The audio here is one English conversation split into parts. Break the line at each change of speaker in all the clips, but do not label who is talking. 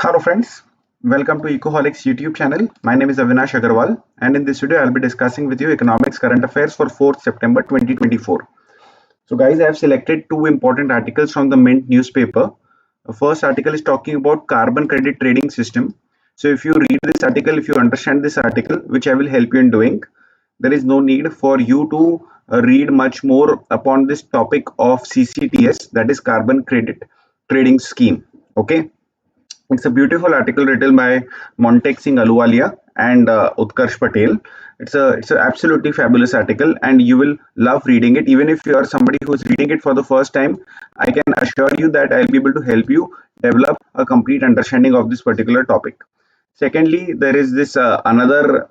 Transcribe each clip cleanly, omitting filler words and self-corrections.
Hello friends, welcome to Ecoholics YouTube channel. My name is Avinash and in this video I'll be discussing with you economics current affairs for 4th September 2024. So guys, I have selected two important articles from the Mint newspaper. The first article is talking about carbon credit trading system. So if you read this article, if you understand this article, which I will help you in doing, there is no need for you to read much more upon this topic of CCTS, that is carbon credit trading scheme. Okay. It's a beautiful article written by Montek Singh Aluwalia and Utkarsh Patel. It's a absolutely fabulous article, and you will love reading it. Even if you are somebody who is reading it for the first time, I can assure you that I'll be able to help you develop a complete understanding of this particular topic. Secondly, there is this another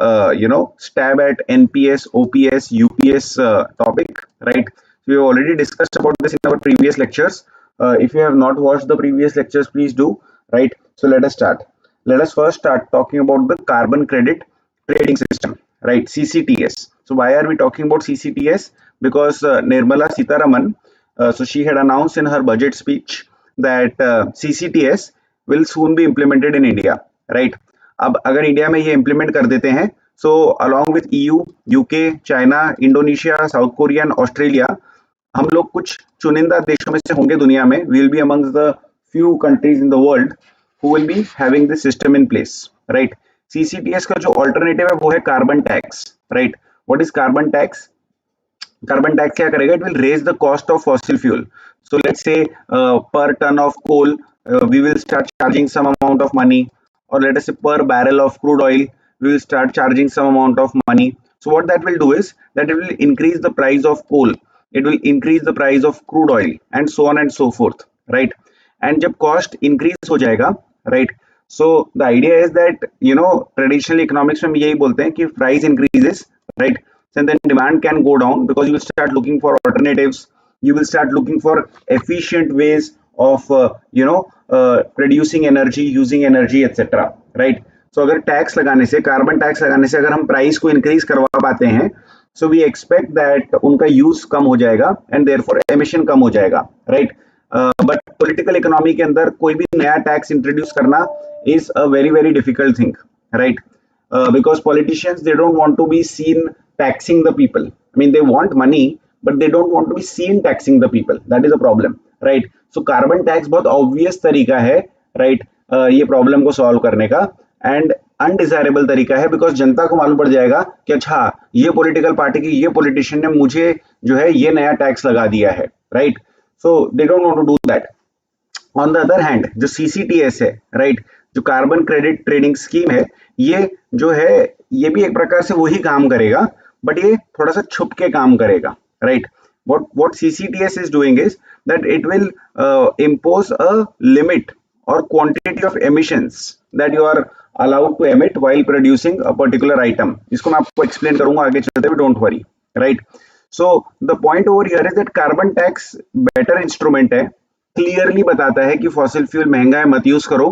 stab at NPS, OPS, UPS topic, right? We have already discussed about this in our previous lectures. If you have not watched the previous lectures, please do, right? So let us start. Let us first start talking about the carbon credit trading system, right? CCTS. So why are we talking about CCTS? Because Nirmala Sitharaman, so she had announced in her budget speech that CCTS will soon be implemented in India, right? अब अगर India में ये implement कर देते हैं, so along with EU, UK, China, Indonesia, south Korea and Australia, हम लोग कुछ चुनिंदा देशों में से होंगे दुनिया में. We will be amongst the few countries in the world who will be having this system in place, right? CCTS का जो alternative है वो है carbon tax, right? What is carbon tax? Carbon tax क्या करेगा? It will raise the cost of fossil fuel. So let's say per ton of coal, we will start charging some amount of money, or let us say per barrel of crude oil, we will start charging some amount of money. So what that will do is that it will increase the price of coal, it will increase the price of crude oil, and so on and so forth, right? And जब cost increase हो जाएगा, right? So the idea is that traditional economics में यही बोलते हैं कि price increases, right? And then demand can go down because you will start looking for alternatives. You will start looking for efficient ways of producing energy, using energy, etc. Right? So अगर tax लगाने से, carbon tax लगाने से अगर हम price को increase करवा पाते हैं, सो वी एक्सपेक्ट दैट उनका यूज कम हो जाएगा एंड देयरफॉर एमिशन कम हो जाएगा, राइट? बट पॉलिटिकल इकोनॉमी के अंदर कोई भी नया टैक्स इंट्रोड्यूस करना is a very very difficult thing, right? Because politicians, they don't want to be seen taxing the people. I mean, they want money, but they don't want to be seen taxing the people. That is a problem, right? So carbon tax बहुत obvious तरीका है, right? ये problem को solve करने का, and undesirable तरीका है, because जनता को मालूम पड़ जाएगा कि अच्छा ये पॉलिटिकल पार्टी की ये पॉलिटिशियन ने मुझे जो है ये नया टैक्स लगा दिया है, right? So they don't want to do that. On the other hand जो CCTS है, राइट, जो कार्बन क्रेडिट ट्रेडिंग स्कीम है, ये जो है ये भी एक प्रकार से वही काम करेगा, बट ये थोड़ा सा छुप के काम करेगा, right? what CCTS is doing is that it will impose a limit or quantity of emissions that you are allowed to emit while producing a particular item. इसको मैं आपको explain करूंगा आगे चलते हुए, don't worry, right? So the point over here is that carbon tax better instrument है, clearly बताता है कि फॉसिल फ्यूल महंगा है मत यूज करो,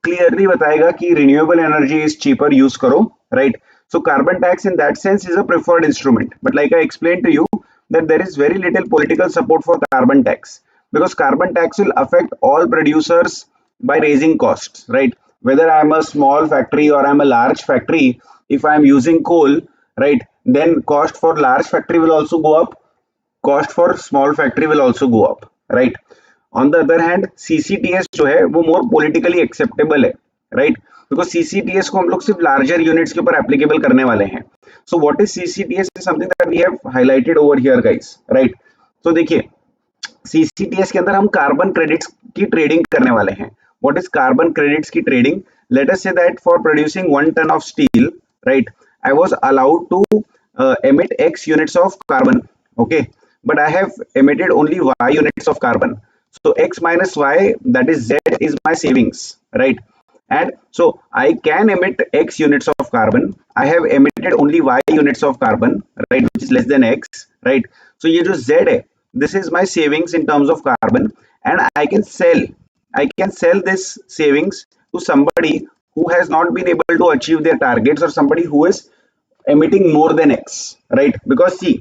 क्लियरली बताएगा कि renewable energy is cheaper, use करो, right? So carbon tax in that sense is a preferred instrument, but like I explain to you that there is very little political support for carbon tax, because carbon tax will affect all producers by raising costs, right? Whether I am a small factory or I am a large factory, if I am using coal, right, then cost for large factory will also go up, cost for small factory will also go up, right? On the other hand, CCTS जो है वो more politically acceptable है, right? Because CCTS को हम लोग सिर्फ larger units के ऊपर applicable करने वाले हैं. So what is CCTS is something that we have highlighted over here, guys, right? So देखिए, CCTS के अंदर हम कार्बन क्रेडिट्स की ट्रेडिंग करने वाले हैं. What is कार्बन क्रेडिट्स की trading? Let us say that for producing 1 ton of steel, right, I was allowed to emit X units of carbon, okay, but I have emitted only Y units of carbon. So X minus Y, that is Z, is my savings, right? And so I can emit X units of carbon. I have emitted only Y units of carbon, right, which is less than X, right? So ये जो Z है, this is my savings in terms of carbon, and I can sell this savings to somebody who has not been able to achieve their targets, or somebody who is emitting more than X, right? Because see,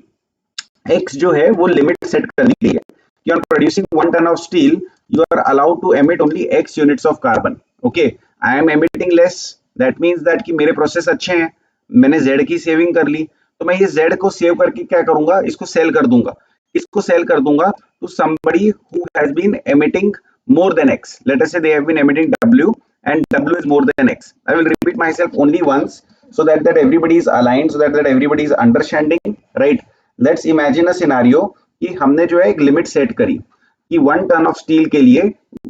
X जो है वो limit set कर दी गई है कि on producing 1 ton of steel you are allowed to emit only X units of carbon, okay? I am emitting less, that means that कि मेरे process अच्छे हैं, मैंने जेड की सेविंग कर ली, तो मैं ये जेड को सेव करके क्या करूंगा, इसको सेल कर दूंगा, इसको सेल कर दूंगा to somebody who has been emitting more than X. Let us say they have been emitting W and W is more than X. I will repeat myself only once so that everybody is aligned, so that everybody is understanding, right? Let's imagine a scenario कि हमने जो है एक limit set करी कि 1 ton of steel के लिए,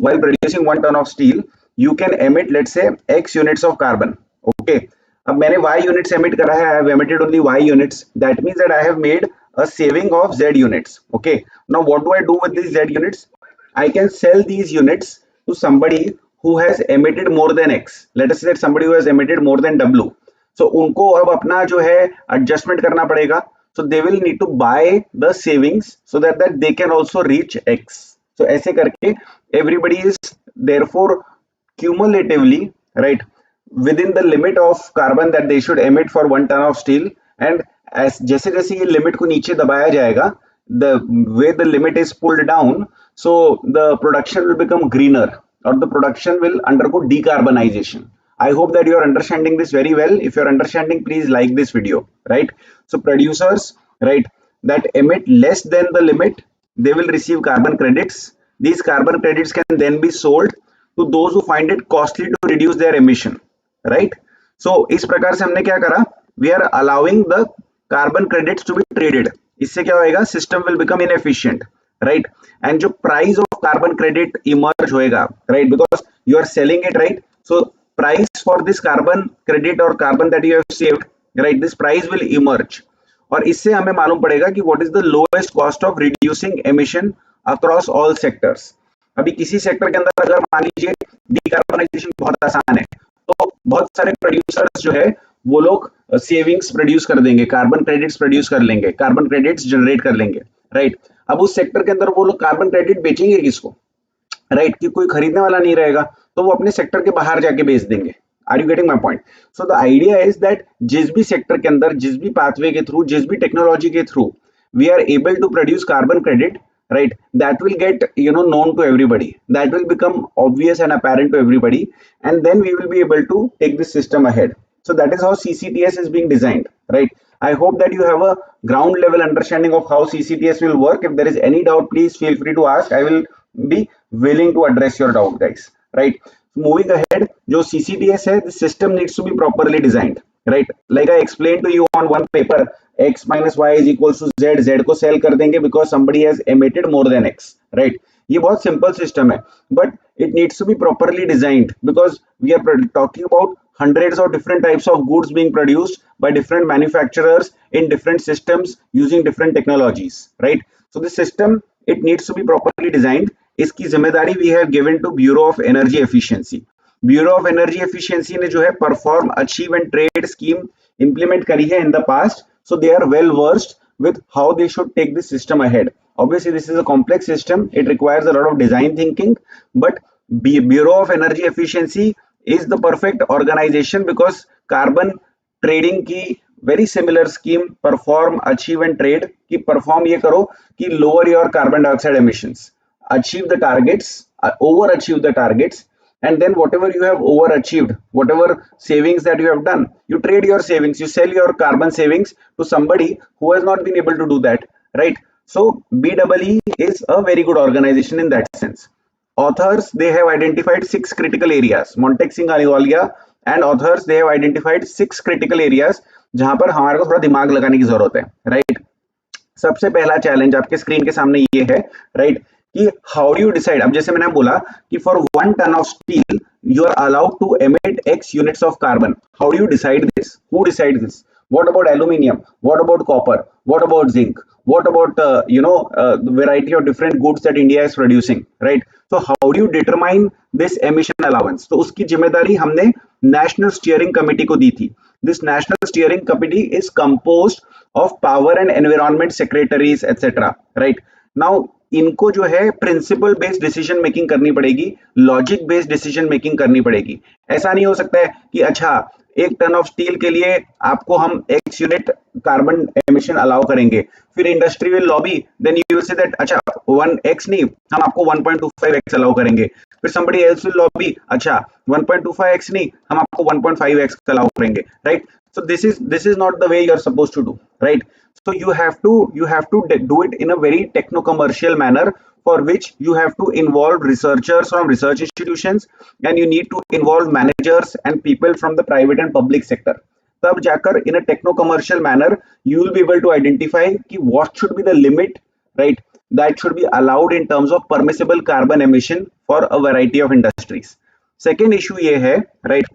while producing 1 ton of steel, you can emit let's say X units of carbon. Okay. अब मैंने Y units emit करा है, I have emitted only Y units. That means that I have made a saving of Z units. Okay. Now what do I do with these Z units? I can sell these units to somebody who has emitted more than X. Let us say that somebody who has emitted more than W. So उनको अब अपना जो है adjustment करना पड़ेगा. So they will need to buy the savings so that they can also reach X. So ऐसे करके everybody is therefore cumulatively, right, within the limit of carbon that they should emit for 1 ton of steel, and as जैसे जैसे ये limit को नीचे दबाया जाएगा, the way the limit is pulled down, so the production will become greener or the production will undergo decarbonization. I hope that you are understanding this very well. If you are understanding, please like this video, right? So producers, right, that emit less than the limit, they will receive carbon credits. These carbon credits can then be sold to those who find it costly to reduce their emission, right? So इस प्रकार से हमने क्या करा, we are allowing the carbon credits to be traded. इससे क्या होएगा, system will become inefficient, right? And जो price of carbon credit emerge होएगा, right, because you are selling it, right? So price for this carbon credit or carbon that you have saved, right, this price will emerge. और इससे हमें मालूम पड़ेगा कि what is the lowest cost of reducing emission across all sectors. अभी किसी sector के अंदर अगर मान लीजिए डिकार्बोनाइजेशन बहुत आसान है, तो बहुत सारे प्रोड्यूसर्स जो है वो लोग सेविंग्स प्रोड्यूस कर देंगे, कार्बन क्रेडिट्स प्रोड्यूस कर लेंगे, कार्बन क्रेडिट्स जनरेट कर लेंगे, राइट? अब उस सेक्टर के अंदर वो लोग कार्बन क्रेडिट बेचेंगे किसको, राइट? कि कोई खरीदने वाला नहीं रहेगा, तो वो अपने सेक्टर के बाहर जाके बेच देंगे. Are you getting my point? So the idea is that जिस भी सेक्टर के अंदर, जिस भी पाथवे के थ्रू, जिस भी टेक्नोलॉजी के through we are able to produce carbon credit, right, that will get known to everybody, that will become obvious and apparent to everybody, and then we will be able to take this system ahead. So that is how CCTS is being designed, right? I hope that you have a ground level understanding of how CCTS will work. If there is any doubt, please feel free to ask. I will be willing to address your doubt, guys, right? Moving ahead, जो CCTS है, the system needs to be properly designed, right? Like I explained to you on one paper, x minus y is equals to z, z को cell कर देंगे because somebody has emitted more than x, right? ये बहुत simple system है, but it needs to be properly designed because we are talking about hundreds of different types of goods being produced by different manufacturers in different systems using different technologies, right? So the system, it needs to be properly designed. इसकी जिम्मेदारी we have given to Bureau of Energy Efficiency. Bureau of Energy Efficiency ने जो है perform, achieve and trade scheme implement करी है in the past. So they are well versed with how they should take this system ahead. Obviously, this is a complex system. It requires a lot of design thinking, but Bureau of Energy Efficiency is the perfect organization because carbon trading की very similar scheme, perform, achieve and trade की perform ये करो कि lower your carbon dioxide emissions, achieve the targets, overachieve the targets, and then whatever you have overachieved, whatever savings that you have done, you trade your savings, you sell your carbon savings to somebody who has not been able to do that, right? So BEE is a very good organization in that sense. Authors, they have identified 6 critical areas. Montek Singh Ahluwalia and authors, they have identified 6 critical areas जहां पर हमारे को थोड़ा दिमाग लगाने की जरूरत है, राइट? सबसे पहला चैलेंज आपके स्क्रीन के सामने ये है, राइट, कि हाउ डू यू डिसाइड. अब जैसे मैंने बोला कि for 1 ton of steel you are allowed to emit x units of carbon. How do you decide this? Who decides this? What about aluminium? What about copper? What about zinc? What about the variety of different goods that India is producing, right? So how do you determine this emission allowance? तो उसकी जिम्मेदारी हमने national steering committee को दी थी. This national steering committee is composed of power and environment secretaries etc, right? Now इनको जो है principle based decision making करनी पड़ेगी, लॉजिक बेस्ड डिसीजन मेकिंग करनी पड़ेगी. ऐसा नहीं हो सकता है कि अच्छा 1 टन ऑफ स्टील के लिए आपको हम x unit carbon emission allow करेंगे, फिर industry will lobby, then you will say that अच्छा 1x नहीं, हम आपको 1.25x अलाउ करेंगे, फिर somebody else will lobby, अच्छा 1.25x नहीं, हम आपको 1.5x का allow करेंगे, right? So this is not the way you are supposed to do, right? So you have to do it in a very techno commercial manner, for which you have to involve researchers from research institutions, and you need to involve managers and people from the private and public sector. तब जाकर in a techno commercial manner you will be able to identify कि what should be the limit, right, that should be allowed in terms of permissible carbon emission for a variety of industries. Second issue ये है, right,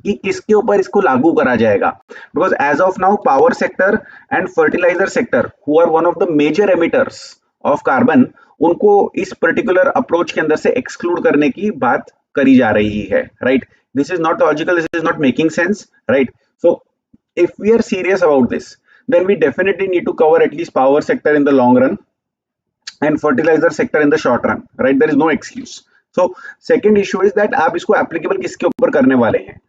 कि किसके ऊपर इसको लागू करा जाएगा, because as of now power sector and fertiliser sector who are one of the major emitters of carbon, उनको इस पर्टिकुलर अप्रोच के अंदर से एक्सक्लूड करने की बात करी जा रही है, right? This is not logical, this is not making sense, right? So if we are serious about this, then we definitely need to cover at least power sector in the long run and fertilizer sector in the short run, right? There is no excuse. So second issue is that आप इसको applicable किसके ऊपर करने वाले हैं.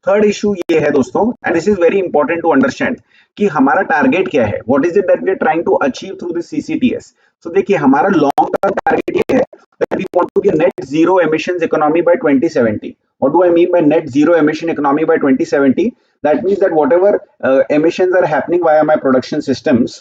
Third issue ये है दोस्तों, and this is very important to understand, कि हमारा टारगेट क्या है, what is it that we are trying to achieve through this CCTS. So देखिए, हमारा लॉन्ग टर्म टारगेट ये है that we want to be net zero emissions economy by 2070. What do I mean by net zero emission economy by 2070? That means that whatever emissions are happening via my production systems,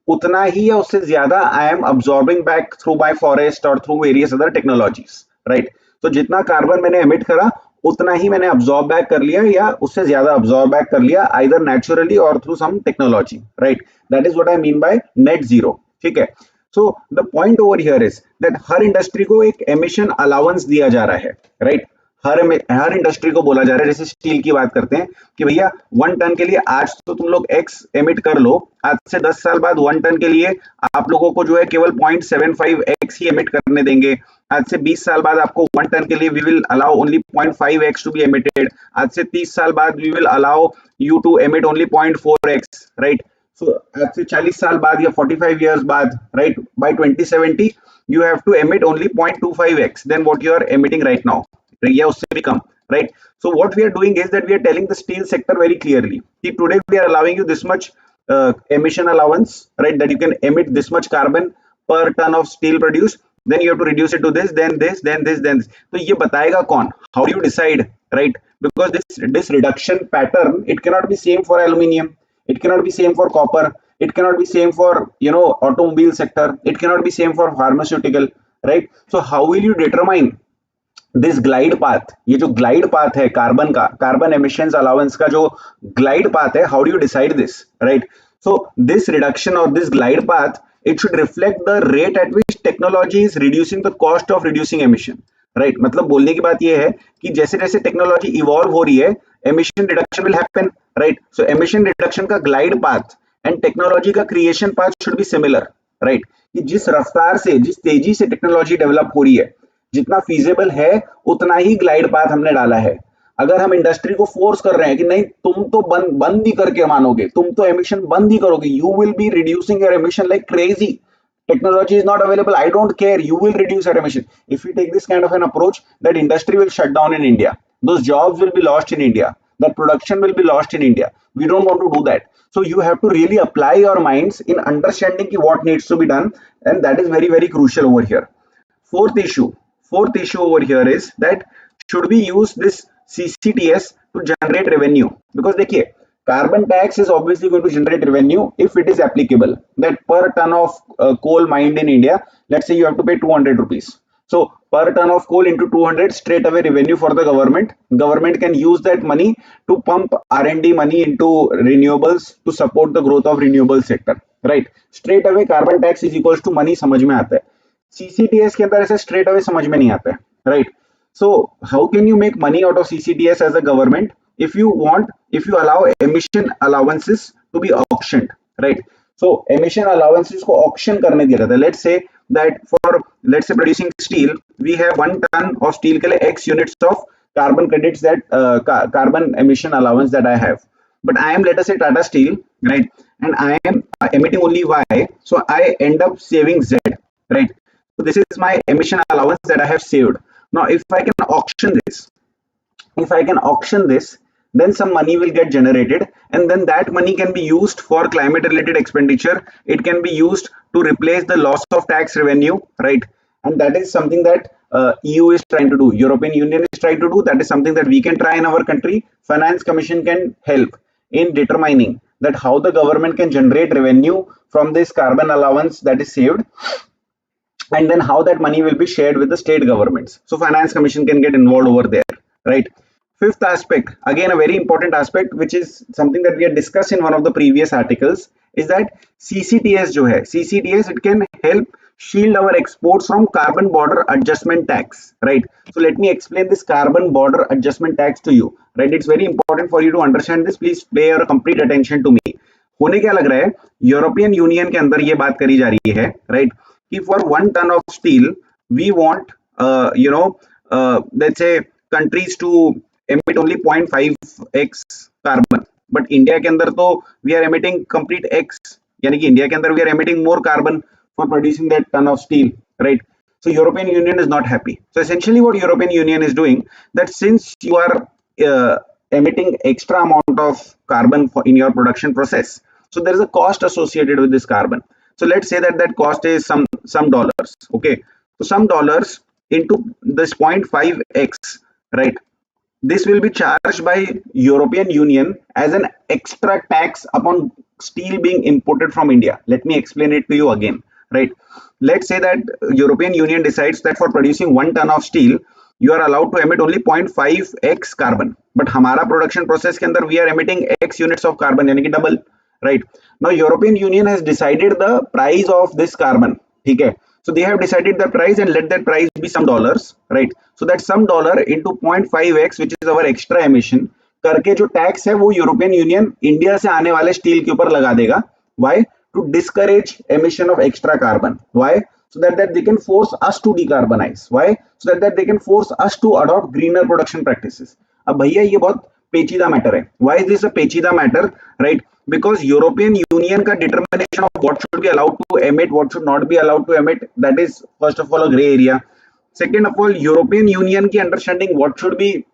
उतना ही या उससे ज्यादा I am absorbing back through my forest or through various other technologies, right? तो जितना carbon मैंने emit करा उतना ही मैंने अब्सॉर्ब बैक कर लिया या उससे ज्यादा अब्सॉर्ब बैक कर लिया, आइदर नेचुरली और through some technology, right? That is what I mean by net zero. ठीक है. So the point over here is that हर इंडस्ट्री को एक एमिशन अलाउंस दिया जा रहा है, राइट? हर इंडस्ट्री को बोला जा रहा है, जैसे स्टील की बात करते हैं कि भैया 1 टन के लिए आज तो तुम लोग एक्स एमिट कर लो, आज से 10 साल बाद 1 टन के लिए आप लोगों को जो है केवल 0.75 एक्स ही एमिट करने देंगे. आज से 20 साल बाद आपको 1 टन के लिए we will allow only 0.5 X to be emitted. आज से 30 साल बाद we will allow you to emit only 0.4 X, right? So आज से 40 साल बाद या 45 इयर्स बाद, right, by 2070 you have to emit only 0.25 X then what you are emitting right now, या उससे भी कम, right? So what we are doing is that we are telling the steel sector very clearly that today we are allowing you this much emission allowance, right, that you can emit this much carbon per ton of steel produced, then you have to reduce it to this, then this, then this, then this. तो ये बताएगा कौन? How do you decide, right? Because this reduction pattern, it cannot be same for aluminium, it cannot be same for copper, it cannot be same for, you know, automobile sector, it cannot be same for pharmaceutical, right? So how will you determine this glide path? ये जो glide path है carbon का, carbon emissions allowance का जो glide path है, how do you decide this, right? So this reduction और this glide path, it should reflect the rate at which technology is reducing the cost of reducing emission, right? मतलब बोलने की बात ये है कि जैसे जैसे टेक्नोलॉजी इवॉल्व हो रही है, emission reduction will happen, right? So emission reduction का ग्लाइड पाथ एंड टेक्नोलॉजी का creation path should be similar, right? कि जिस रफ्तार से, जिस तेजी से टेक्नोलॉजी डेवलप हो रही है, जितना फीजेबल है उतना ही ग्लाइड पाथ हमने डाला है. अगर हम इंडस्ट्री को फोर्स कर रहे हैं कि नहीं तुम तो बंद ही करके मानोगे, तुम तो एमिशन बंद ही करोगे, you will be reducing your emission like crazy, technology is not available, I don't care, you will reduce your emission. If we take this kind of an approach, that industry will shut down in India, those jobs will be lost in India, that production will be lost in India. We don't want to do that. So you have to really apply your minds in understanding what needs to be done, and that is very, very crucial over here. Fourth issue over here is that should we use this CCTS to generate revenue? Because देखिए, carbon tax is obviously going to generate revenue if it is applicable. That per ton of coal mined in India, let's say you have to pay 200 rupees. So per ton of coal into 200, straight away revenue for the government. Government can use that money to pump R&D money into renewables to support the growth of renewable sector, right? Straight away carbon tax is equals to money समझ में आता है. CCTS के अंदर ऐसे straight away समझ में नहीं आता है, right? So how can you make money out of CCTS as a government if you allow emission allowances to be auctioned, right? So emission allowances को auction करने दिया जाता है. Let's say that for producing steel, we have 1 ton of steel के लिए X units of carbon credits, that carbon emission allowance that I have, but I am, let us say, Tata Steel, right, and I am emitting only Y, so I end up saving Z, right? So this is my emission allowance that I have saved. Now if I can auction this, then some money will get generated, and then that money can be used for climate related expenditure. It can be used to replace the loss of tax revenue, right? And that is something that EU is trying to do, European Union is trying to do, that is something that we can try in our country. Finance Commission can help in determining that how the government can generate revenue from this carbon allowance that is saved, and then how that money will be shared with the state governments. So Finance Commission can get involved over there, right? Fifth aspect, again a very important aspect, which is something that we had discussed in one of the previous articles, is that CCTS जो है, CCTS, it can help shield our exports from carbon border adjustment tax, right? So let me explain this carbon border adjustment tax to you, right? It's very important for you to understand this. Please pay your complete attention to me. होने क्या लग रहा है, European union के अंदर ये बात करी जा रही है, राइट, कि for 1 ton of steel we want let's say countries to emit only 0.5x carbon, but India के अंदर तो we are emitting complete x, यानी कि इंडिया के अंदर we are emitting more carbon for producing that ton of steel, right? So European Union is not happy. So essentially what European Union is doing, that since you are emitting extra amount of carbon in your production process, so there is a cost associated with this carbon. So let's say that that cost is some dollars, okay? So some dollars into this 0.5x, right? This will be charged by European Union as an extra tax upon steel being imported from India. Let me explain it to you again, right? Let's say that European Union decides that for producing 1 ton of steel, you are allowed to emit only 0.5x carbon, but हमारा production process के अंदर we are emitting x units of carbon, यानी कि double, right? Now European Union has decided the price of this carbon, ठीक है? So they have decided the price, and let that price be some dollars, right? So that some dollar into 0.5x, which is our extra emission, करके जो tax है वो European union India से आने वाले steel के ऊपर लगा देगा. Why? To discourage emission of extra carbon. Why? So that they can force us to decarbonize. Why? So that they can force us to adopt greener production practices. अब भैया ये बहुत पेचीदा मैटर है. Why is this a पेचीदा matter, right? Because European Union का determination of what should be allowed to emit, what should not be allowed to emit, that is first of all a gray area. Second of all, European Union की understanding what should be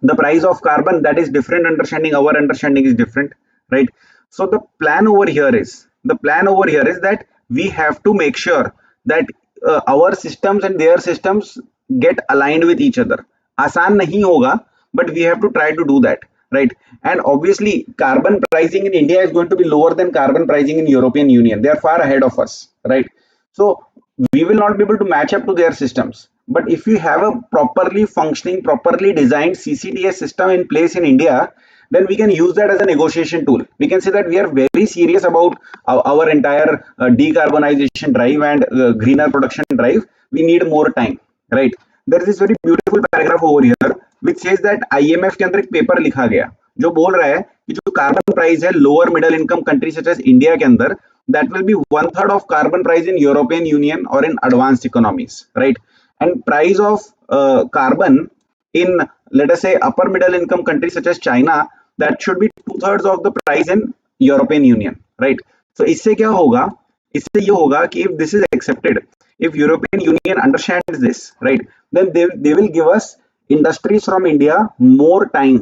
the price of carbon, that is different understanding. Our understanding is different, right? So the plan over here is that we have to make sure that our systems and their systems get aligned with each other. आसान नहीं होगा, but we have to try to do that, right? And obviously carbon pricing in India is going to be lower than carbon pricing in European Union. They are far ahead of us, right? So we will not be able to match up to their systems. But if you have a properly functioning, properly designed CCTS system in place in India, then we can use that as a negotiation tool. We can say that we are very serious about our entire decarbonization drive and greener production drive. We need more time, right? There is this very beautiful paragraph over here which says that IMF के अंदर एक paper लिखा गया जो बोल रहा है कि जो कार्बन प्राइस है lower middle income country such as India के अंदर, that will be 1/3 of carbon price in European Union or in advanced economies, right? And price of carbon in, let us say, upper middle income countries such as China, that should be 2/3 of the price in European Union, right? So इससे क्या होगा, इससे ये होगा कि if this is accepted, if European Union understands this, right, then they will give us industries from India more time,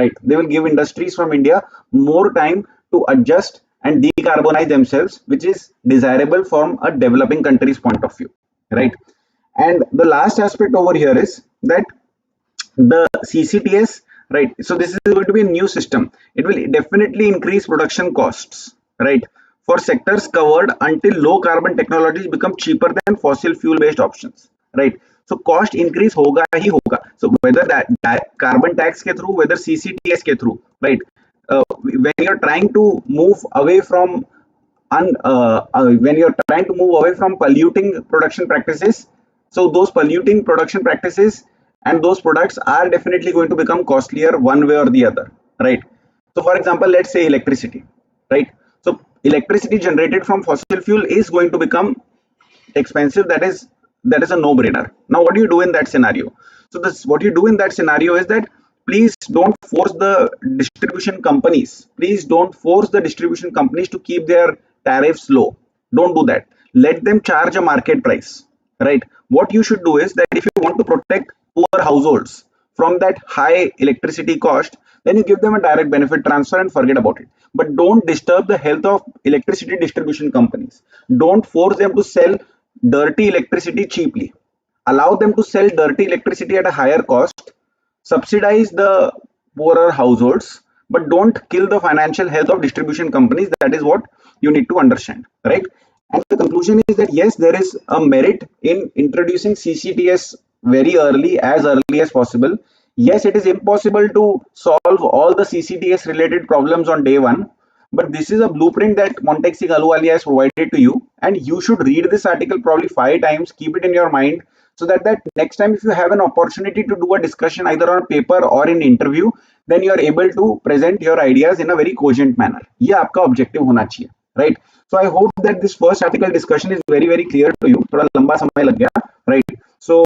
right? They will give industries from India more time to adjust and decarbonize themselves, which is desirable from a developing country's point of view, right? And the last aspect over here is that the CCTS, right? So this is going to be a new system. It will definitely increase production costs, right, for sectors covered until low carbon technologies become cheaper than fossil fuel based options, right? So cost increase होगा ही होगा. So whether that carbon tax के through, whether CCTS के through, right? When you're trying to move away from polluting production practices, so those polluting production practices and those products are definitely going to become costlier one way or the other, right? So for example, let's say electricity, right? So electricity generated from fossil fuel is going to become expensive. That is a no-brainer. Now what do you do in that scenario? So what you do in that scenario is that please don't force the distribution companies. Please don't force the distribution companies to keep their tariffs low. Don't do that. Let them charge a market price, right? What you should do is that if you want to protect poor households from that high electricity cost, then you give them a direct benefit transfer and forget about it. But don't disturb the health of electricity distribution companies. Don't force them to sell dirty electricity cheaply. allow them to sell dirty electricity at a higher cost, subsidize the poorer households, but don't kill the financial health of distribution companies. That is what you need to understand, right? And the conclusion is that yes, there is a merit in introducing CCTS very early, as early as possible. Yes, it is impossible to solve all the CCTS related problems on day one, but this is a blueprint that Montexi Ahluwalia has provided to you, and you should read this article probably 5 times, keep it in your mind, so that next time if you have an opportunity to do a discussion either on paper or in interview, then you are able to present your ideas in a very cogent manner. ये आपका objective होना चाहिए, right? So I hope that this first article discussion is very clear to you. थोड़ा लंबा समय लग गया, right? So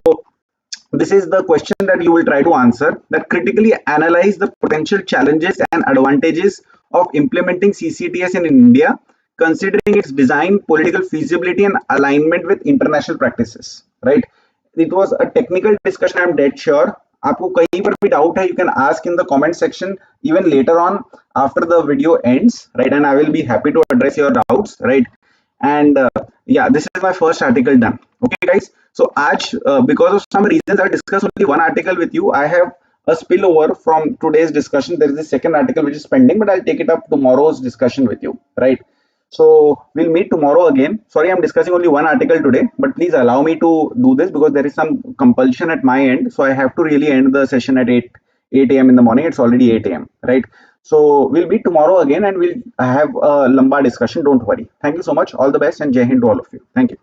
this is the question that you will try to answer, that critically analyze the potential challenges and advantages of implementing CCTS in India, considering its design, political feasibility, and alignment with international practices. Right? It was a technical discussion. I'm dead sure. आपको कहीं पर भी doubt है, you can ask in the comment section even later on after the video ends, right? And I will be happy to address your doubts, right? And yeah, this is my first article done. Okay, guys. So आज because of some reasons I discuss only one article with you. I have a spillover from today's discussion. There is the second article which is pending, but I'll take it up tomorrow's discussion with you, right? So we'll meet tomorrow again. Sorry, I'm discussing only one article today, but please allow me to do this because there is some compulsion at my end. So I have to really end the session at 8 a.m. in the morning. It's already 8 a.m. right? So we'll meet tomorrow again and we'll have a lamba discussion. Don't worry. Thank you so much. All the best and Jai Hind to all of you. Thank you.